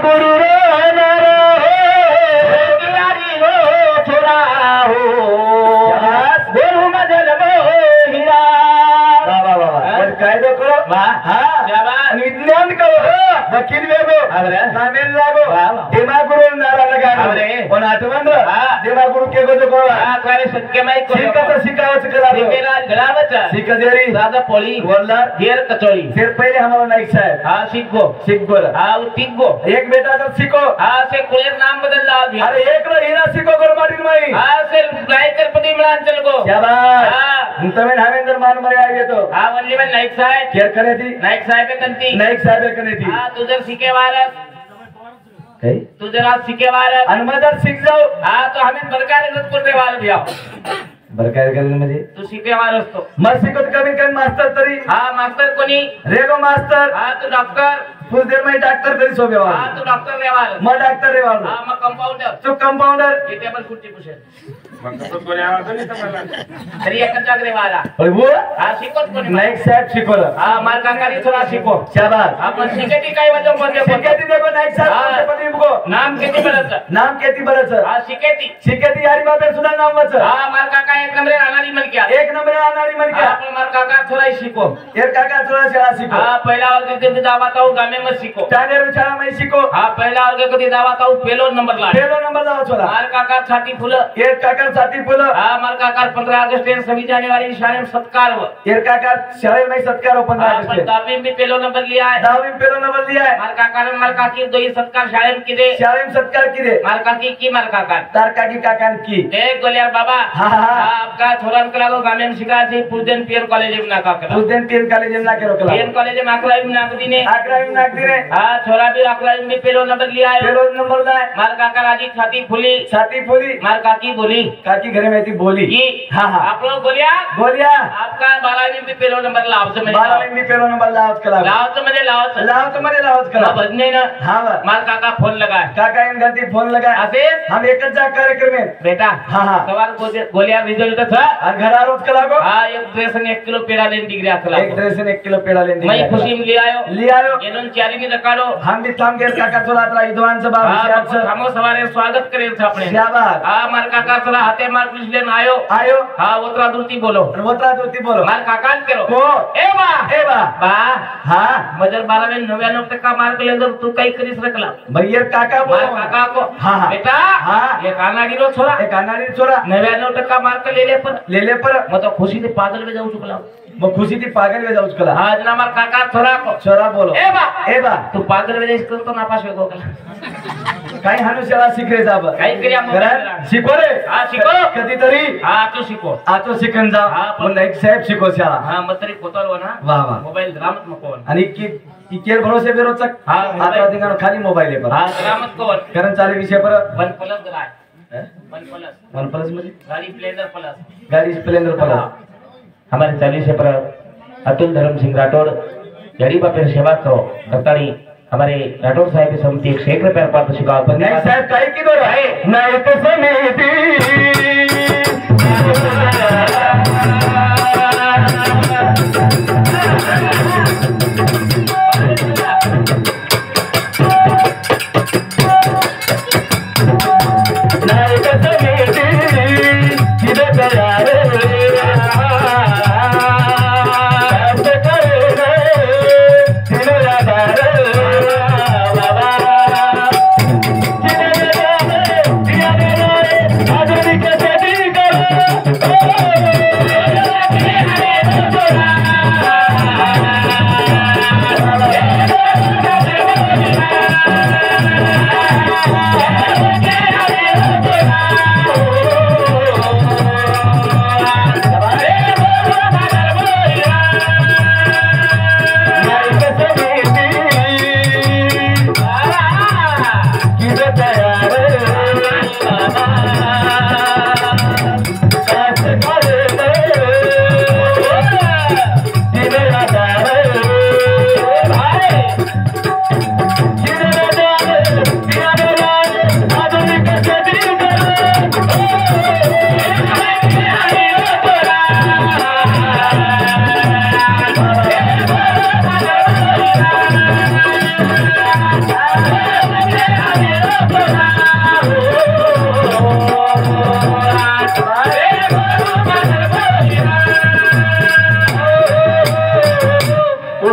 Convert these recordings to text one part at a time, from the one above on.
गुरु row नारी row छोरा हो गुरु मजल हीरा काय करो विज्ञान करो वकील वेगो सामेल लागो दिमागुरु नारा लगा पण आठवण दिमागुरु के गोजो को आकारे सत्य माई को शिकत शिकावच करा शिकेराज घडावच शिकदेरी दादा पोळी वल्ला हेर कचोळी फिर पहले हमारा नाइक साहब हां सीखो हां तीगो एक बेटा जब सीखो हां से कोई नाम बदल ला अरे एक रो हीरा सीखो कर माटी माई हां से लायकर पदी मिलान चल गो शाबाश हां तमे नावेंद्र मान मरे आए तो हां वल्ली में नाइक साहब केर करे थी नाइक साहब कंती नाइक साहब करे थी हां तू जर सीखे वारस कई तू जरा सीखे वारस अनमदर सीख जाओ हां तो हमें बरकार इज्जत करने वाले भी आओ बरकार करने म्हणजे तू शिके वारस तो मग शिकत कमी कमी मास्टर तरी हां मास्टर कोणी रेगो मास्टर हां तू डॉक्टर कुछ देर में डॉक्टर तरी सो बेवाल हां तू डॉक्टर रेवाल मैं डॉक्टर रेवाल हां मैं कंपाउंडर तू कंपाउंडर ये टेबल कुर्सी पुशे मग तो कोणी आवाज नाही तुम्हाला तरी एक जागरे वाला होय वो हां शिकत कोणी नाइक साहब शिकवलं हां मार काकानी थोडा शिको शाबाश आपण शिकेती काय म्हणजे मध्ये शिकेती देखो नाइक साहब पदी को नाम केती बरच हां शिकेती यारी बाबे सुद्धा नाम वच हां मार काका एक नंबर आनारी मन क्या आपण मार काका थोडा शिको एक काका थोडा शाळा शिको हां पहिला वर्ग कधी दावात आऊ गामे में शिको चानेर शाळा में शिको हां पहिला वर्ग कधी दावात आऊ पेलो नंबर लाव छोला मार काका छाती फुलं एक काका छाती फुलं हां मार काका 15 ऑगस्ट 26 जानेवारी शाळेत सत्कार व एक काका शाळेत में सत्कार 15 ऑगस्ट दावी में पेलो नंबर लिया है मार काका ने मार काकी दोई सत्कार शाळेत सत्कार किदे मार काकी की मार काका तार काकी काका की एक गोलियार बाबा हां आपका छोरान कला को गामे में सिखा थी पूजन पीर कॉलेज में ना का पूजन पीर कॉलेज में ना के रोकला पीर कॉलेज में आकराई में नाक दी ने हां छोरा भी आकराई में पेलो नंबर लिया है मार काका राजी छाती फूली मार काकी बोली काकी घर में थी बोली हां आप लोग बोलिया आपका 12वीं में पेलो नंबर लाव से 12वीं में पेलो नंबर लाव कला बजने ना हां मार काका फोन लगा काका इन गलती फोन लगा आशीष हम एक जा कार्यक्रम में बेटा हां सवार गोलिया रिजल्ट था और घर रोज कला को हां एक ड्रेस ने 1 किलो पेड़ा लेने डिग्री आखला एक ड्रेस ने 1 किलो पेड़ा लेने मैं खुशी में ले आयो एनोन चारी में रखाडो हम भी थाम गेर काका थोड़ा थोड़ा विद्वान सभा विषय हमो सवारे स्वागत करे थे अपने शाबाश हां मार काका थोड़ा हाथे मार कुछ लेन आयो हां ओतरा दूरती बोलो मार काका करो को ए बा हां मजर 12 में 99% मार्क ले दो तू कई करिस रखला भैया काका बोलो काका को हां बेटा हां ये कानाडी रो छोरा 99% मार्क ले पर मैं तो खुशी से पागल में जाऊ चुकला आज ना मार काका छोरा बोलो ए बा तू पागल में जाइस तो नापास हो गला काही हनुशाला शिकरे जाब काही करिया मोबाईल शिको रे हां शिको कधीतरी हां तू शिको तो शिकन जा पण नाइक साहेब शिको शाळा हां मतरी कोतरव ना वाह मोबाईल रामत मको आणि की केर भरोसे बेरोचक हां आता दिगान खाली मोबाईल है पर हां रामत को कारण चाले विषय पर 1 प्लस गलाय 1 प्लस मध्ये गाड़ी स्प्लेंडर प्लस हमारे 40 पर अतुल धर्म सिंह राठौड़ जड़ी बापे सेवा करो करतानी हमारे राठौड़ साहब की समिति 1 रुपया पारितोषिक नहीं साहब काहे की दो है नहीं तो समिति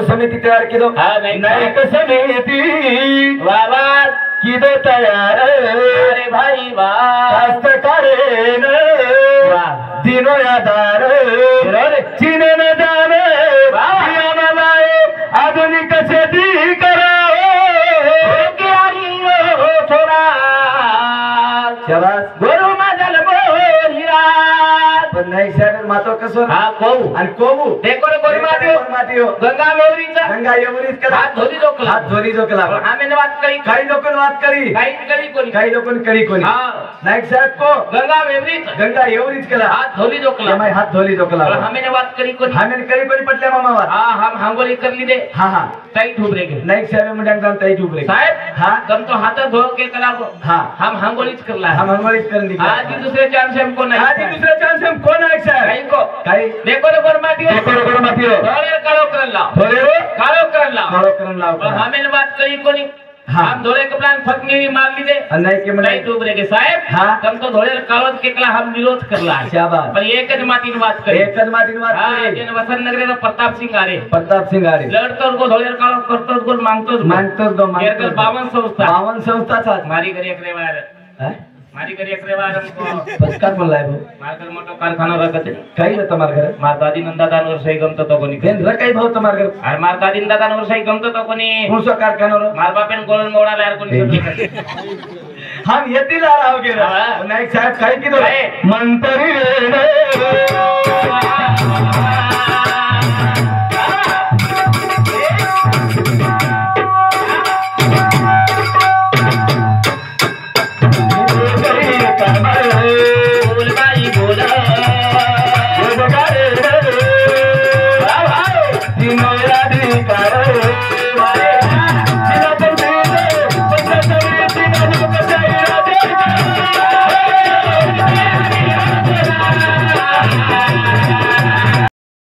समिति तैयार की दो नायक समिति बाबा की दो तैयार अरे भाई वास्तकारेन दिनो यादार चिने न जाने आधुनिक शेती कराओ थोड़ा शाबाश गुरु मजल बोहिरा पण नाही साहेब मातो कसो हा कोऊ आणि कोऊ देखो कोई मातियो गंगा एवरीच करा हात धोरी जोकला आम्ही बात करी काही लोकन बात करी काही लोकन करी कोणी हां नायक साहेब को गंगा एवरीच करा हात धोरी जोकला आम्ही बात करी कोणी आम्ही करी कोणी पटल्या मामा बात हां हम हांगोली करली दे हां ताई ठुबरे के नायक साहेब म्हणजे एकदम ताई ठुबरे साहेब हां तुम तो हाथ धो के कला हां हम हांगोलीच करला हम हांगोलीच करली आज दूसरे चांस हमको नहीं आज दूसरे चांस हमको नहीं साहेब काही को काही देखो मातियो थोड़े कालो करन लाव हमें बात करी कोनी हम धोले के प्लान फकनी भी मार ली दे नहीं के नहीं डूबरे के साहब हां तुम तो धोले कालोज के कला हम विरोध करला शाबाश पर एकज माटीन बात करे हां जेन वसंत नगरे रो प्रताप सिंह आरे लड़तो को धोले कालो करतो को मांगतो दो 52 संस्था था मारी घरी एकरे बार हमको पस्कार बोल लाए मारकर मोटो कारखाना रखते काही न तमार घर मार दादी नंदादान वर सही गमतो तो कोनी केन रकाई भाव तमार घर अरे मार दादी नंदादान वर सही गमतो तो कोनी हुसो कारखाना रो मार बापेन गोलन मोडा लार कोनी हम येती ला राव गेला नायक साहेब काही की दो मंतरी रे दिनो यादी कर